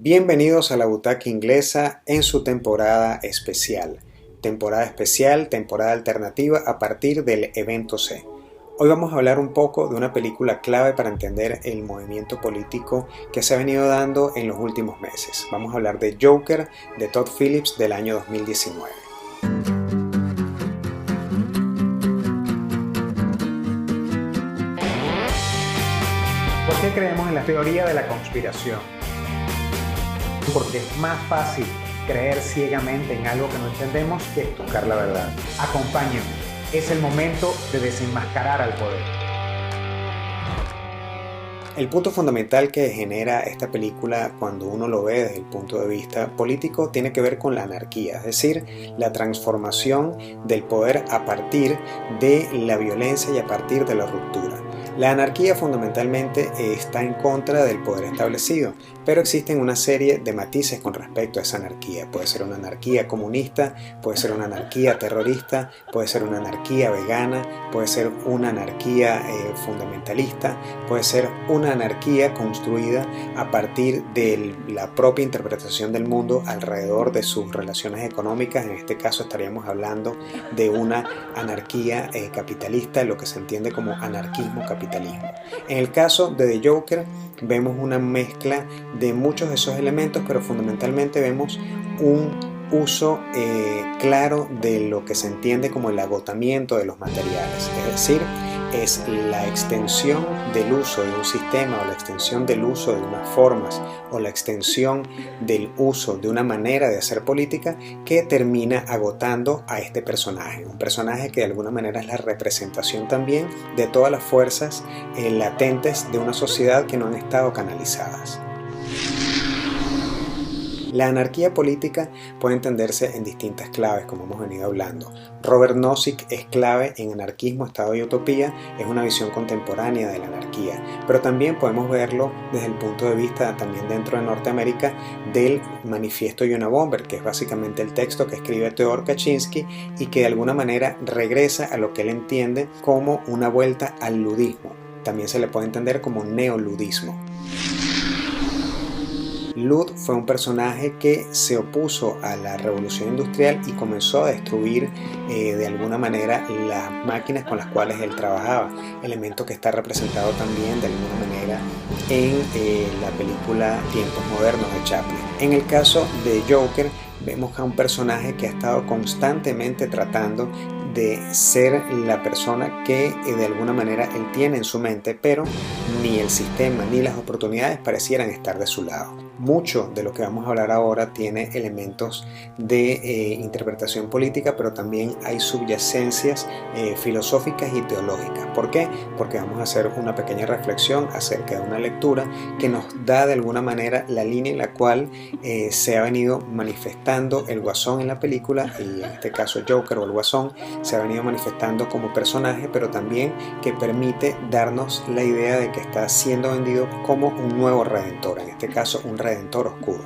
Bienvenidos a la Butaca Inglesa en su temporada especial. Temporada especial, temporada alternativa a partir del evento C. Hoy vamos a hablar un poco de una película clave para entender el movimiento político que se ha venido dando en los últimos meses. Vamos a hablar de Joker, de Todd Phillips, del año 2019. ¿Por qué creemos en la teoría de la conspiración? Porque es más fácil creer ciegamente en algo que no entendemos que buscar la verdad. Acompáñenme, es el momento de desenmascarar al poder. El punto fundamental que genera esta película cuando uno lo ve desde el punto de vista político tiene que ver con la anarquía, es decir, la transformación del poder a partir de la violencia y a partir de la ruptura. La anarquía fundamentalmente está en contra del poder establecido, pero existen una serie de matices con respecto a esa anarquía. Puede ser una anarquía comunista, puede ser una anarquía terrorista, puede ser una anarquía vegana, puede ser una anarquía fundamentalista, puede ser una anarquía construida a partir de la propia interpretación del mundo alrededor de sus relaciones económicas. En este caso estaríamos hablando de una anarquía capitalista, lo que se entiende como anarquismo capitalista. En el caso de The Joker vemos una mezcla de muchos de esos elementos, pero fundamentalmente vemos un uso claro de lo que se entiende como el agotamiento de los materiales, es decir, es la extensión del uso de un sistema o la extensión del uso de unas formas o la extensión del uso de una manera de hacer política que termina agotando a este personaje, un personaje que de alguna manera es la representación también de todas las fuerzas latentes de una sociedad que no han estado canalizadas. La anarquía política puede entenderse en distintas claves, como hemos venido hablando. Robert Nozick es clave en Anarquismo, Estado y Utopía, es una visión contemporánea de la anarquía, pero también podemos verlo desde el punto de vista, también dentro de Norteamérica, del Manifiesto Unabomber, que es básicamente el texto que escribe Theodor Kaczynski y que de alguna manera regresa a lo que él entiende como una vuelta al ludismo. También se le puede entender como neoludismo. Lud fue un personaje que se opuso a la revolución industrial y comenzó a destruir de alguna manera las máquinas con las cuales él trabajaba, elemento que está representado también de alguna manera en la película Tiempos Modernos de Chaplin. En el caso de Joker vemos a un personaje que ha estado constantemente tratando de ser la persona que de alguna manera él tiene en su mente, pero ni el sistema ni las oportunidades parecieran estar de su lado. Mucho de lo que vamos a hablar ahora tiene elementos de interpretación política, pero también hay subyacencias filosóficas y teológicas. ¿Por qué? Porque vamos a hacer una pequeña reflexión acerca de una lectura que nos da de alguna manera la línea en la cual se ha venido manifestando el Guasón en la película, y en este caso Joker o el Guasón se ha venido manifestando como personaje, pero también que permite darnos la idea de que está siendo vendido como un nuevo redentor, en este caso un redentor oscuro.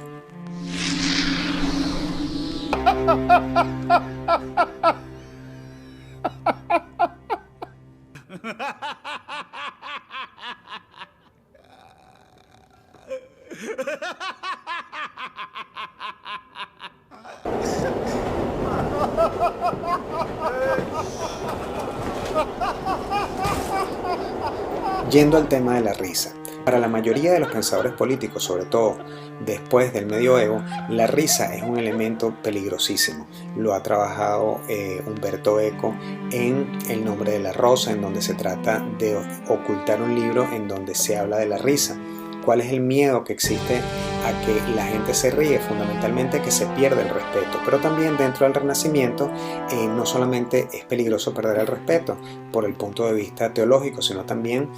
Yendo al tema de la risa. Para la mayoría de los pensadores políticos, sobre todo después del medioevo, la risa es un elemento peligrosísimo. Lo ha trabajado Umberto Eco en El nombre de la rosa, en donde se trata de ocultar un libro en donde se habla de la risa. ¿Cuál es el miedo que existe a que la gente se ríe? Fundamentalmente que se pierde el respeto, pero también dentro del Renacimiento no solamente es peligroso perder el respeto por el punto de vista teológico, sino también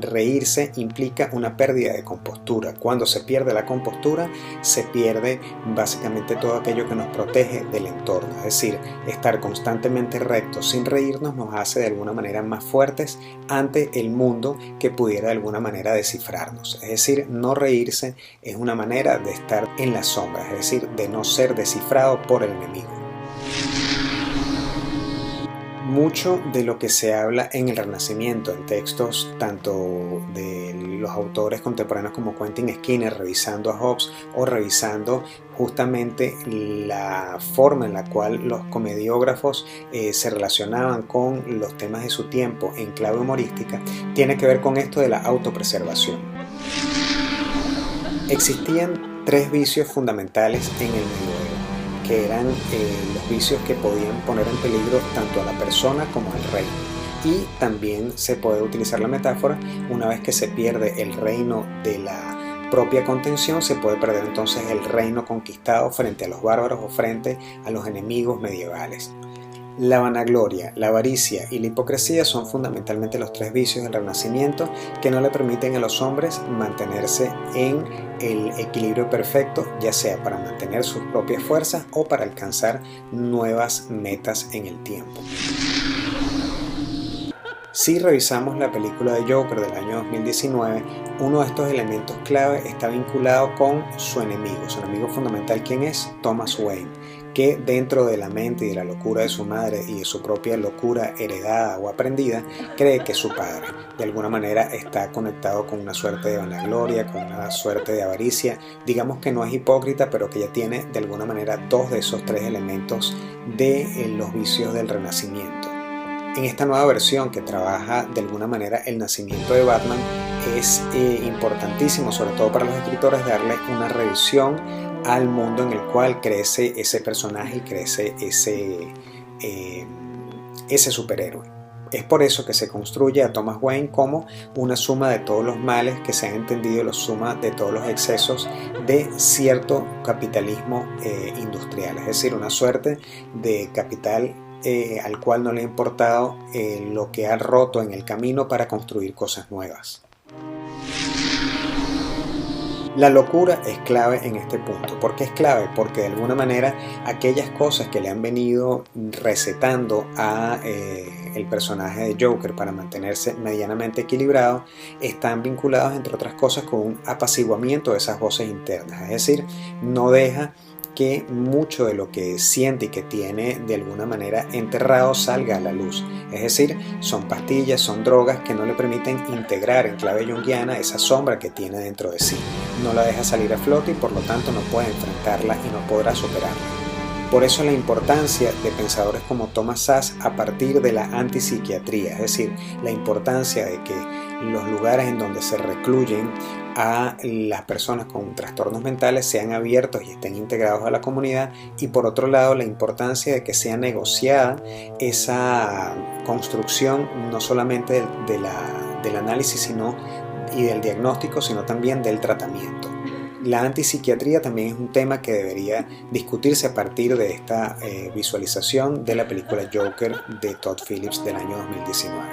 reírse implica una pérdida de compostura. Cuando se pierde la compostura, se pierde básicamente todo aquello que nos protege del entorno, es decir, estar constantemente rectos sin reírnos nos hace de alguna manera más fuertes ante el mundo que pudiera de alguna manera descifrarnos. Es decir, no reírse es una manera de estar en las sombras, es decir, de no ser descifrado por el enemigo. Mucho de lo que se habla en el Renacimiento, en textos tanto de los autores contemporáneos como Quentin Skinner, revisando a Hobbes o revisando justamente la forma en la cual los comediógrafos se relacionaban con los temas de su tiempo en clave humorística, tiene que ver con esto de la autopreservación. Existían tres vicios fundamentales en el medioevo, que eran los vicios que podían poner en peligro tanto a la persona como al reino. Y también se puede utilizar la metáfora: una vez que se pierde el reino de la propia contención, se puede perder entonces el reino conquistado frente a los bárbaros o frente a los enemigos medievales. La vanagloria, la avaricia y la hipocresía son fundamentalmente los tres vicios del Renacimiento que no le permiten a los hombres mantenerse en el equilibrio perfecto, ya sea para mantener sus propias fuerzas o para alcanzar nuevas metas en el tiempo. Si revisamos la película de Joker del año 2019, uno de estos elementos clave está vinculado con su enemigo fundamental, ¿quién es? Thomas Wayne, que dentro de la mente y de la locura de su madre y de su propia locura heredada o aprendida, cree que su padre de alguna manera está conectado con una suerte de vanagloria, con una suerte de avaricia. Digamos que no es hipócrita, pero que ya tiene de alguna manera dos de esos tres elementos de los vicios del Renacimiento. En esta nueva versión que trabaja de alguna manera el nacimiento de Batman, es importantísimo, sobre todo para los escritores, darle una revisión al mundo en el cual crece ese personaje y crece ese superhéroe. Es por eso que se construye a Thomas Wayne como una suma de todos los males que se han entendido, la suma de todos los excesos de cierto capitalismo industrial, es decir, una suerte de capital al cual no le ha importado lo que ha roto en el camino para construir cosas nuevas. La locura es clave en este punto. ¿Por qué es clave? Porque de alguna manera aquellas cosas que le han venido recetando a el personaje de Joker para mantenerse medianamente equilibrado están vinculados, entre otras cosas, con un apaciguamiento de esas voces internas. Es decir, no deja que mucho de lo que siente y que tiene de alguna manera enterrado salga a la luz. Es decir, son pastillas, son drogas que no le permiten integrar en clave junguiana esa sombra que tiene dentro de sí. No la deja salir a flote y por lo tanto no puede enfrentarla y no podrá superarla. Por eso la importancia de pensadores como Thomas Szasz a partir de la antipsiquiatría, es decir, la importancia de que los lugares en donde se recluyen a las personas con trastornos mentales sean abiertos y estén integrados a la comunidad, y por otro lado la importancia de que sea negociada esa construcción no solamente del análisis y del diagnóstico, sino también del tratamiento. La antipsiquiatría también es un tema que debería discutirse a partir de esta visualización de la película Joker de Todd Phillips del año 2019.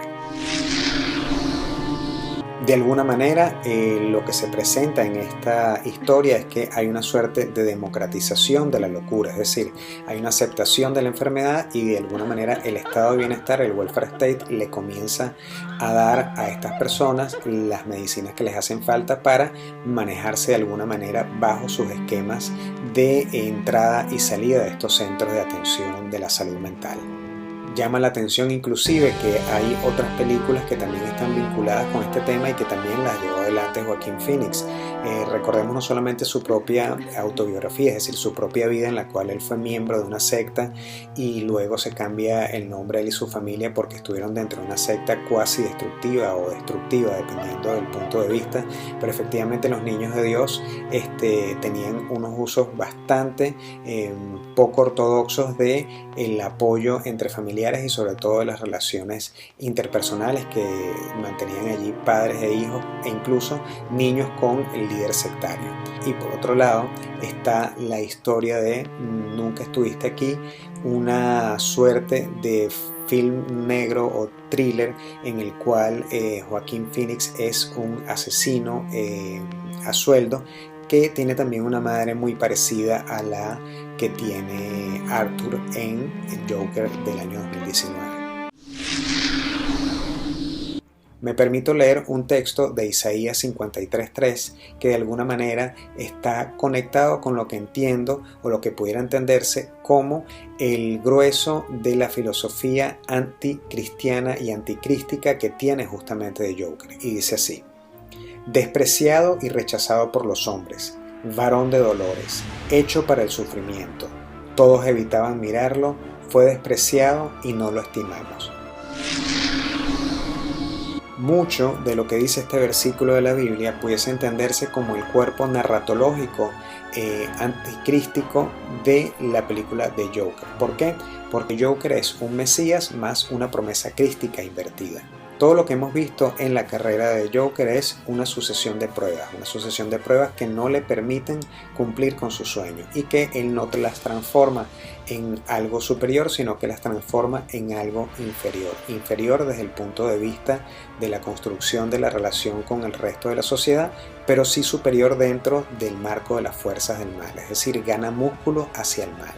De alguna manera, lo que se presenta en esta historia es que hay una suerte de democratización de la locura, es decir, hay una aceptación de la enfermedad y de alguna manera el estado de bienestar, el welfare state, le comienza a dar a estas personas las medicinas que les hacen falta para manejarse de alguna manera bajo sus esquemas de entrada y salida de estos centros de atención de la salud mental. Llama la atención inclusive que hay otras películas que también están vinculadas con este tema y que también las llevó adelante Joaquin Phoenix. Recordemos no solamente su propia autobiografía, es decir, su propia vida en la cual él fue miembro de una secta y luego se cambia el nombre él y su familia porque estuvieron dentro de una secta cuasi destructiva o destructiva, dependiendo del punto de vista, pero efectivamente los niños de Dios tenían unos usos bastante poco ortodoxos de el apoyo entre familiares y sobre todo de las relaciones interpersonales que mantenían allí padres e hijos e incluso niños con el líder sectario. Y por otro lado está la historia de Nunca estuviste aquí, una suerte de film negro o thriller en el cual Joaquin Phoenix es un asesino a sueldo que tiene también una madre muy parecida a la que tiene Arthur en el Joker del año 2019. Me permito leer un texto de Isaías 53:3 que de alguna manera está conectado con lo que entiendo o lo que pudiera entenderse como el grueso de la filosofía anticristiana y anticrística que tiene justamente de Joker. Y dice así: despreciado y rechazado por los hombres, varón de dolores, hecho para el sufrimiento. Todos evitaban mirarlo, fue despreciado y no lo estimamos. Mucho de lo que dice este versículo de la Biblia pudiese entenderse como el cuerpo narratológico anticrístico de la película de Joker. ¿Por qué? Porque Joker es un Mesías más una promesa crística invertida. Todo lo que hemos visto en la carrera de Joker es una sucesión de pruebas que no le permiten cumplir con su sueño y que él no las transforma en algo superior, sino que las transforma en algo inferior desde el punto de vista de la construcción de la relación con el resto de la sociedad, pero sí superior dentro del marco de las fuerzas del mal, es decir, gana músculo hacia el mal.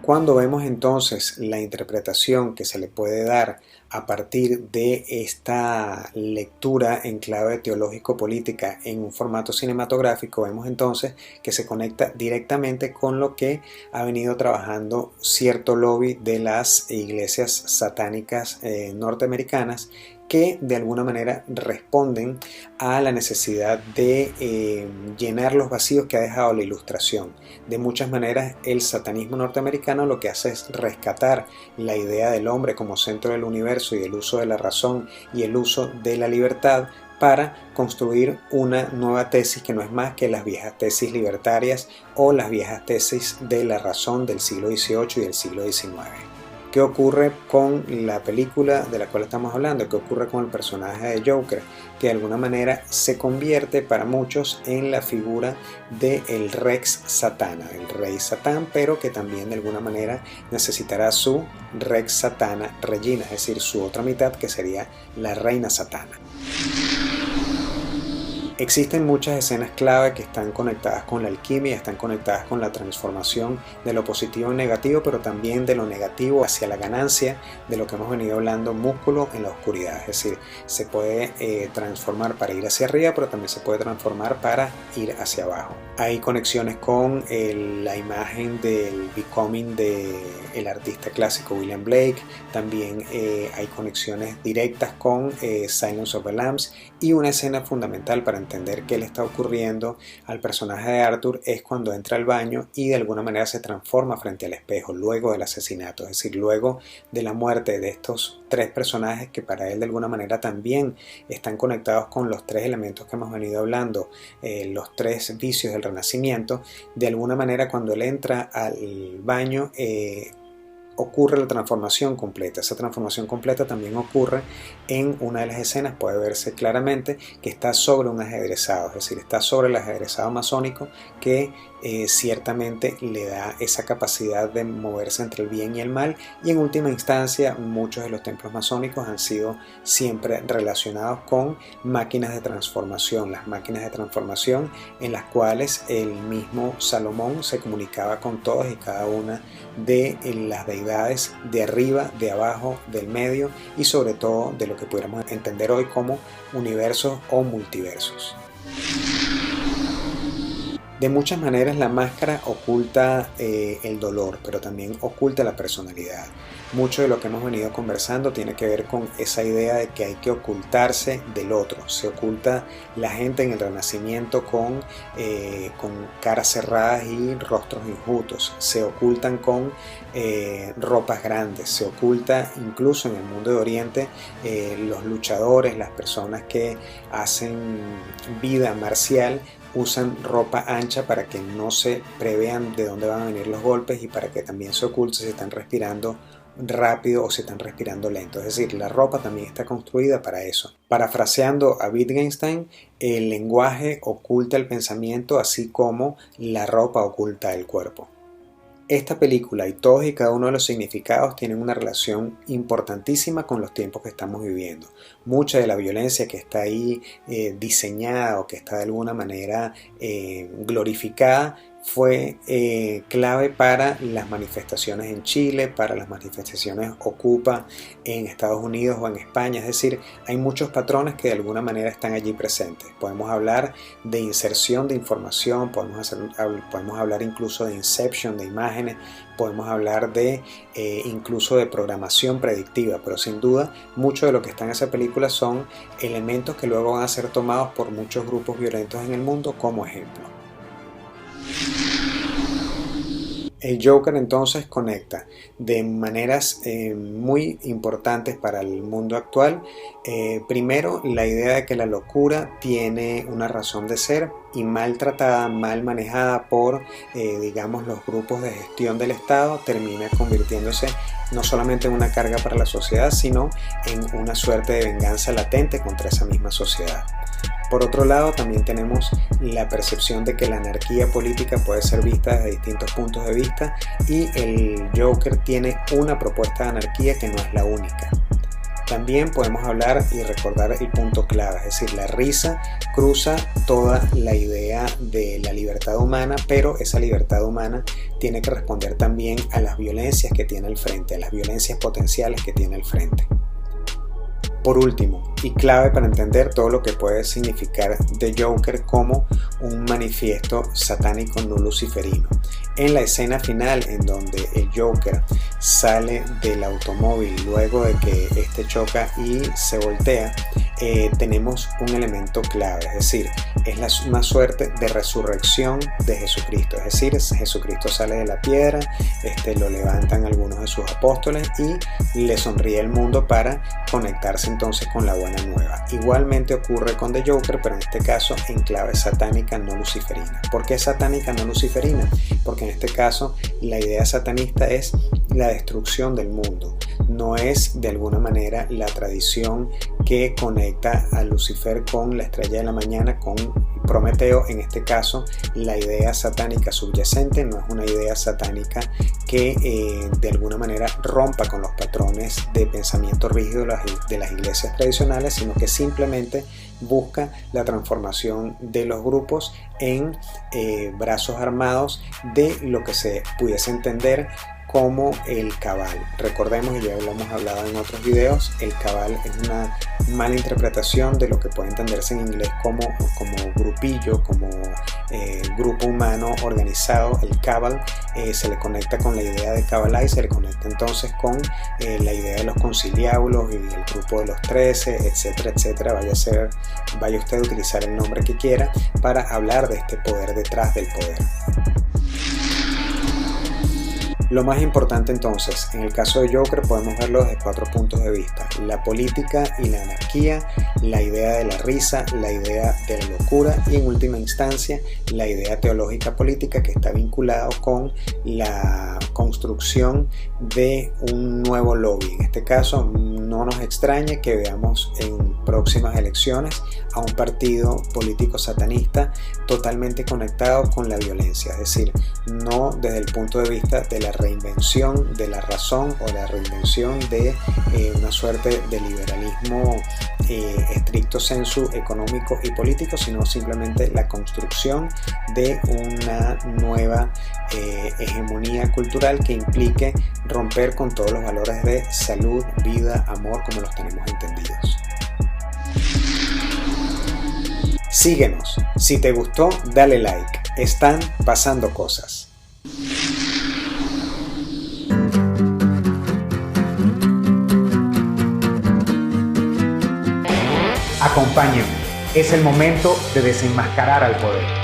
Cuando vemos entonces la interpretación que se le puede dar a partir de esta lectura en clave teológico-política en un formato cinematográfico, vemos entonces que se conecta directamente con lo que ha venido trabajando cierto lobby de las iglesias satánicas norteamericanas, que de alguna manera responden a la necesidad de llenar los vacíos que ha dejado la ilustración. De muchas maneras, el satanismo norteamericano lo que hace es rescatar la idea del hombre como centro del universo y el uso de la razón y el uso de la libertad para construir una nueva tesis que no es más que las viejas tesis libertarias o las viejas tesis de la razón del siglo XVIII y del siglo XIX. ¿Qué ocurre con la película de la cual estamos hablando? ¿Qué ocurre con el personaje de Joker? Que de alguna manera se convierte para muchos en la figura del Rex Satana, el Rey Satán, pero que también de alguna manera necesitará su Rex Satana Regina, es decir, su otra mitad que sería la Reina Satana. Existen muchas escenas clave que están conectadas con la alquimia, están conectadas con la transformación de lo positivo en negativo, pero también de lo negativo hacia la ganancia, de lo que hemos venido hablando, músculo en la oscuridad. Es decir, se puede transformar para ir hacia arriba, pero también se puede transformar para ir hacia abajo. Hay conexiones con la imagen del Becoming del artista clásico William Blake, también hay conexiones directas con Silence of the Lambs, y una escena fundamental para entender qué le está ocurriendo al personaje de Arthur es cuando entra al baño y de alguna manera se transforma frente al espejo luego del asesinato, es decir, luego de la muerte de estos tres personajes que para él de alguna manera también están conectados con los tres elementos que hemos venido hablando, los tres vicios del Renacimiento. De alguna manera cuando él entra al baño ocurre la transformación completa. Esa transformación completa también ocurre en una de las escenas, puede verse claramente que está sobre un ajedrezado, es decir, está sobre el ajedrezado masónico que ciertamente le da esa capacidad de moverse entre el bien y el mal, y en última instancia muchos de los templos masónicos han sido siempre relacionados con máquinas de transformación, las máquinas de transformación en las cuales el mismo Salomón se comunicaba con todas y cada una de las deidades de arriba, de abajo, del medio y sobre todo de lo que pudiéramos entender hoy como universos o multiversos. De muchas maneras la máscara oculta el dolor, pero también oculta la personalidad. Mucho de lo que hemos venido conversando tiene que ver con esa idea de que hay que ocultarse del otro. Se oculta la gente en el Renacimiento con caras cerradas y rostros enjutos. Se ocultan con ropas grandes. Se oculta incluso en el mundo de Oriente los luchadores, las personas que hacen vida marcial, usan ropa ancha para que no se prevean de dónde van a venir los golpes y para que también se oculte si están respirando rápido o si están respirando lento. Es decir, la ropa también está construida para eso. Parafraseando a Wittgenstein, el lenguaje oculta el pensamiento así como la ropa oculta el cuerpo. Esta película y todos y cada uno de los significados tienen una relación importantísima con los tiempos que estamos viviendo. Mucha de la violencia que está ahí diseñada o que está de alguna manera glorificada fue clave para las manifestaciones en Chile, para las manifestaciones Ocupa en Estados Unidos o en España. Es decir, hay muchos patrones que de alguna manera están allí presentes. Podemos hablar de inserción de información, podemos hablar incluso de inception de imágenes, podemos hablar de incluso de programación predictiva, pero sin duda mucho de lo que está en esa película son elementos que luego van a ser tomados por muchos grupos violentos en el mundo como ejemplo. El Joker entonces conecta de maneras muy importantes para el mundo actual. Primero, la idea de que la locura tiene una razón de ser y mal tratada, mal manejada por, digamos, los grupos de gestión del Estado, termina convirtiéndose no solamente en una carga para la sociedad, sino en una suerte de venganza latente contra esa misma sociedad. Por otro lado, también tenemos la percepción de que la anarquía política puede ser vista desde distintos puntos de vista y el Joker tiene una propuesta de anarquía que no es la única. También podemos hablar y recordar el punto clave, es decir, la risa cruza toda la idea de la libertad humana, pero esa libertad humana tiene que responder también a las violencias que tiene al frente, a las violencias potenciales que tiene al frente. Por último, y clave para entender todo lo que puede significar The Joker como un manifiesto satánico no luciferino. En la escena final en donde el Joker sale del automóvil luego de que este choca y se voltea, tenemos un elemento clave, es decir, es una suerte de resurrección de Jesucristo, es decir, Jesucristo sale de la piedra, lo levantan algunos de sus apóstoles y le sonríe el mundo para conectarse entonces con la buena nueva. Igualmente ocurre con The Joker, pero en este caso en clave satánica no luciferina. ¿Por qué satánica no luciferina? Porque en este caso la idea satanista es la destrucción del mundo, no es de alguna manera la tradición que conecta a Lucifer con la estrella de la mañana, con Prometeo. En este caso la idea satánica subyacente no es una idea satánica que de alguna manera rompa con los patrones de pensamiento rígido de las iglesias tradicionales, sino que simplemente busca la transformación de los grupos en brazos armados de lo que se pudiese entender como el cabal. Recordemos, y ya lo hemos hablado en otros videos, el cabal es una mala interpretación de lo que puede entenderse en inglés como grupillo, como grupo humano organizado. El cabal se le conecta con la idea de Kabbalah y se le conecta entonces con la idea de los conciliábulos y el grupo de los 13, etcétera, etcétera. Vaya usted a utilizar el nombre que quiera para hablar de este poder detrás del poder. Lo más importante entonces, en el caso de Joker podemos verlo desde 4 puntos de vista: la política y la anarquía, la idea de la risa, la idea de la locura y en última instancia la idea teológica política que está vinculado con la construcción de un nuevo lobby. En este caso no nos extraña que veamos en próximas elecciones a un partido político satanista totalmente conectado con la violencia, es decir, no desde el punto de vista de la reinvención de la razón o la reinvención de una suerte de liberalismo estricto sensu económico y político, sino simplemente la construcción de una nueva hegemonía cultural que implique romper con todos los valores de salud, vida, amor como los tenemos entendidos. Síguenos, si te gustó dale like, están pasando cosas. Acompáñenme, es el momento de desenmascarar al poder.